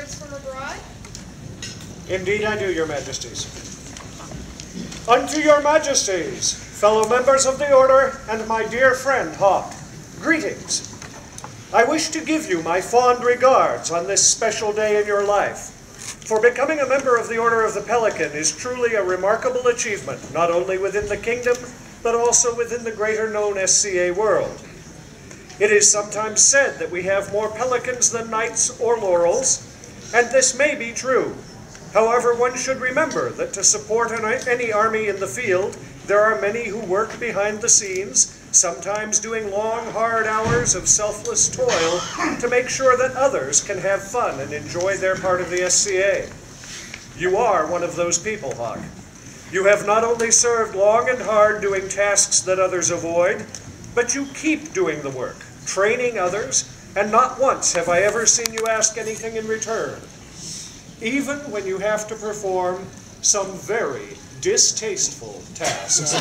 compliments from abroad? Indeed I do, your majesties. Unto your majesties, fellow members of the order, and my dear friend Hawk, greetings. I wish to give you my fond regards on this special day in your life. For becoming a member of the Order of the Pelican is truly a remarkable achievement, not only within the kingdom, but also within the greater known SCA world. It is sometimes said that we have more pelicans than knights or laurels, and this may be true. However, one should remember that to support any army in the field, there are many who work behind the scenes, sometimes doing long, hard hours of selfless toil to make sure that others can have fun and enjoy their part of the SCA. You are one of those people, Hawk. You have not only served long and hard doing tasks that others avoid, but you keep doing the work, training others, and not once have I ever seen you ask anything in return, even when you have to perform some very distasteful tasks.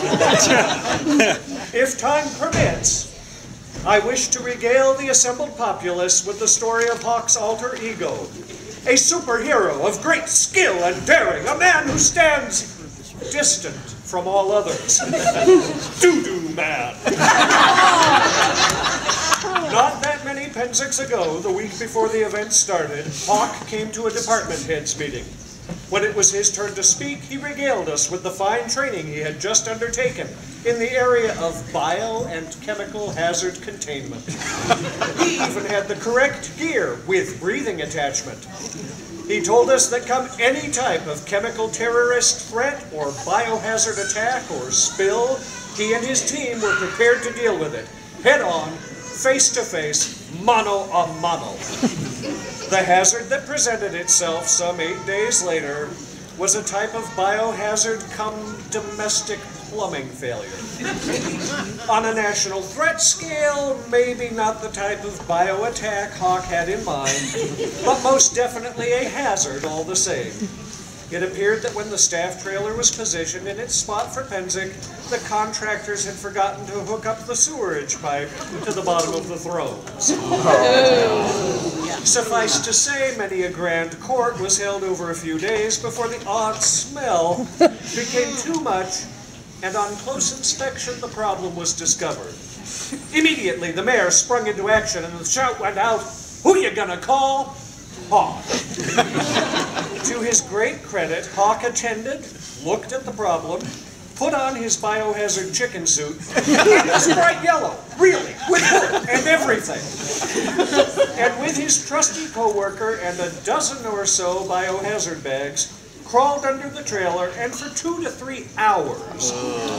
If time permits, I wish to regale the assembled populace with the story of Hawk's alter ego, a superhero of great skill and daring, a man who stands distant from all others. Doo-doo man. Not that many Penzics ago, the week before the event started, Hawk came to a department heads meeting. When it was his turn to speak, he regaled us with the fine training he had just undertaken in the area of bio and chemical hazard containment. He even had the correct gear with breathing attachment. He told us that come any type of chemical terrorist threat or biohazard attack or spill, he and his team were prepared to deal with it, head on, face to face, mano a mano. The hazard that presented itself some 8 days later was a type of biohazard come domestic plumbing failure. On a national threat scale, maybe not the type of bio-attack Hawk had in mind, but most definitely a hazard all the same. It appeared that when the staff trailer was positioned in its spot for Penzic, the contractors had forgotten to hook up the sewerage pipe to the bottom of the thrones. Suffice to say, many a grand court was held over a few days before the odd smell became too much, and on close inspection the problem was discovered. Immediately the mayor sprung into action and the shout went out, "Who you gonna call?" Hawk. To his great credit, Hawk attended, looked at the problem, put on his biohazard chicken suit, it was bright yellow, really, with hood and everything. And with his trusty co-worker and a dozen or so biohazard bags, crawled under the trailer and for 2 to 3 hours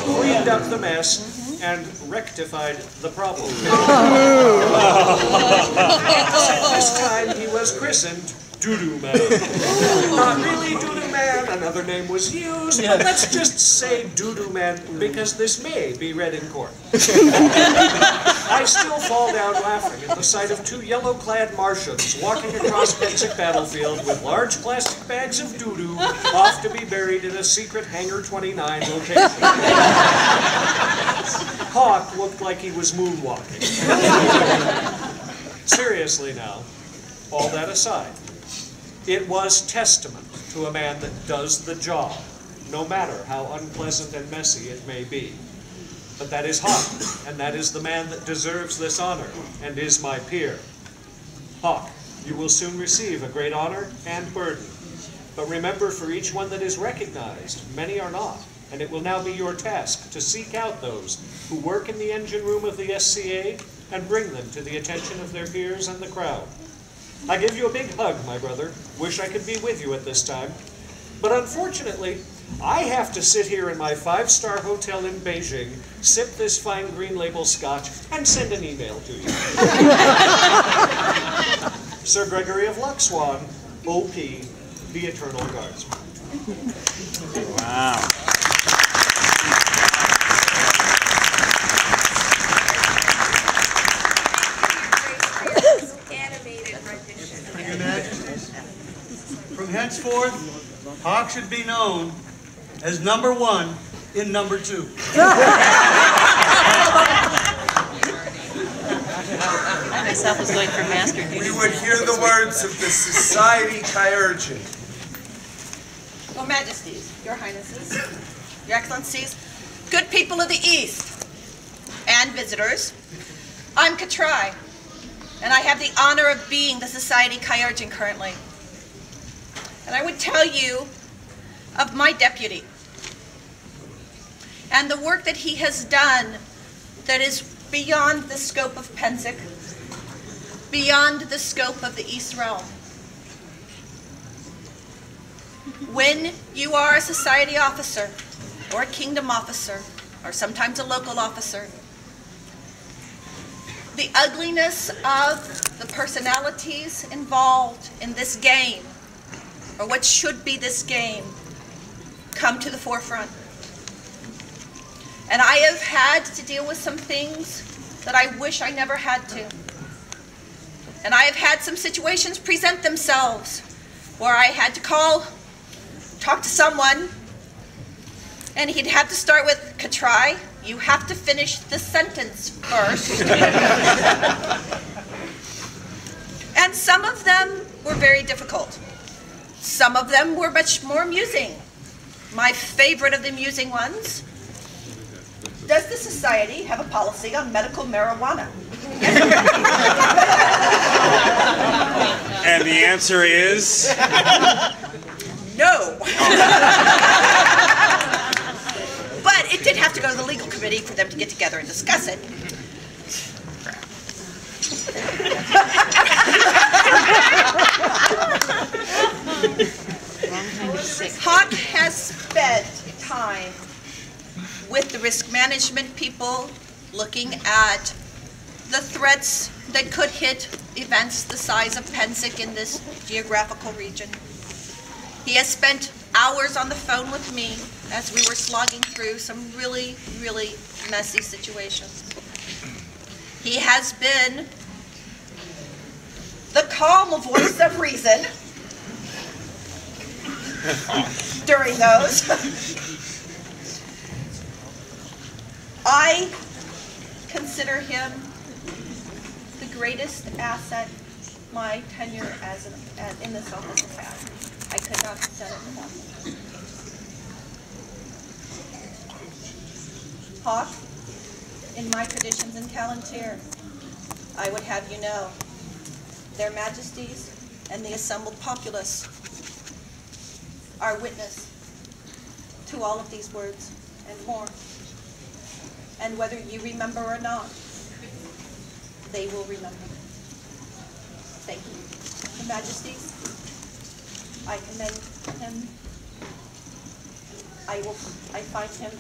cleaned up the mess and rectified the problem. This time he was christened Doo-Doo Man. Not really Doo-Doo Man, another name was used, but let's just say Doo-Doo Man because this may be read in court. I still fall down laughing at the sight of 2 yellow-clad Martians walking across Penzic battlefield with large plastic bags of doo-doo off to be buried in a secret Hangar 29 location. Hawk looked like he was moonwalking. Seriously now, all that aside, it was testament to a man that does the job, no matter how unpleasant and messy it may be. But that is Hawk, and that is the man that deserves this honor, and is my peer. Hawk, you will soon receive a great honor and burden. But remember, for each one that is recognized, many are not, and it will now be your task to seek out those who work in the engine room of the SCA and bring them to the attention of their peers and the crowd. I give you a big hug, my brother. Wish I could be with you at this time. But unfortunately, I have to sit here in my 5-star hotel in Beijing, sip this fine green label scotch, and send an email to you. Sir Gregory of Luxwan, OP, the Eternal Guardsman. Wow. From henceforth, Hawk should be known as number 1 in number 2. myself was going for master duty. We would hear the words of the Society Peerage. Your Majesties, Your Highnesses, Your Excellencies, good people of the East, and visitors, I'm Katrai, and I have the honor of being the Society Peerage currently. And I would tell you of my deputy and the work that he has done that is beyond the scope of Pensic, beyond the scope of the East Realm. When you are a society officer, or a kingdom officer, or sometimes a local officer, the ugliness of the personalities involved in this game, or what should be this game, come to the forefront. And I have had to deal with some things that I wish I never had to. And I have had some situations present themselves where I had to talk to someone, and he'd have to start with, Katrai, you have to finish the sentence first. And some of them were very difficult. Some of them were much more amusing. My favorite of the amusing ones: does the society have a policy on medical marijuana? And the answer is? No. But it did have to go to the legal committee for them to get together and discuss it. Hawk has spent time with the risk management people, looking at the threats that could hit events the size of Pensic in this geographical region. He has spent hours on the phone with me as we were slogging through some really, really messy situations. He has been the calm voice of reason during those. I consider him the greatest asset my tenure in this office has had. I could not have done it without him. Hawk, in my traditions in Palantir, I would have you know, their majesties and the assembled populace are witness to all of these words and more. And whether you remember or not, they will remember. Thank you. Your Majesties, I commend him. I find him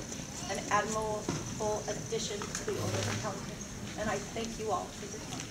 an admirable addition to the Order of Palantir, and I thank you all for your time.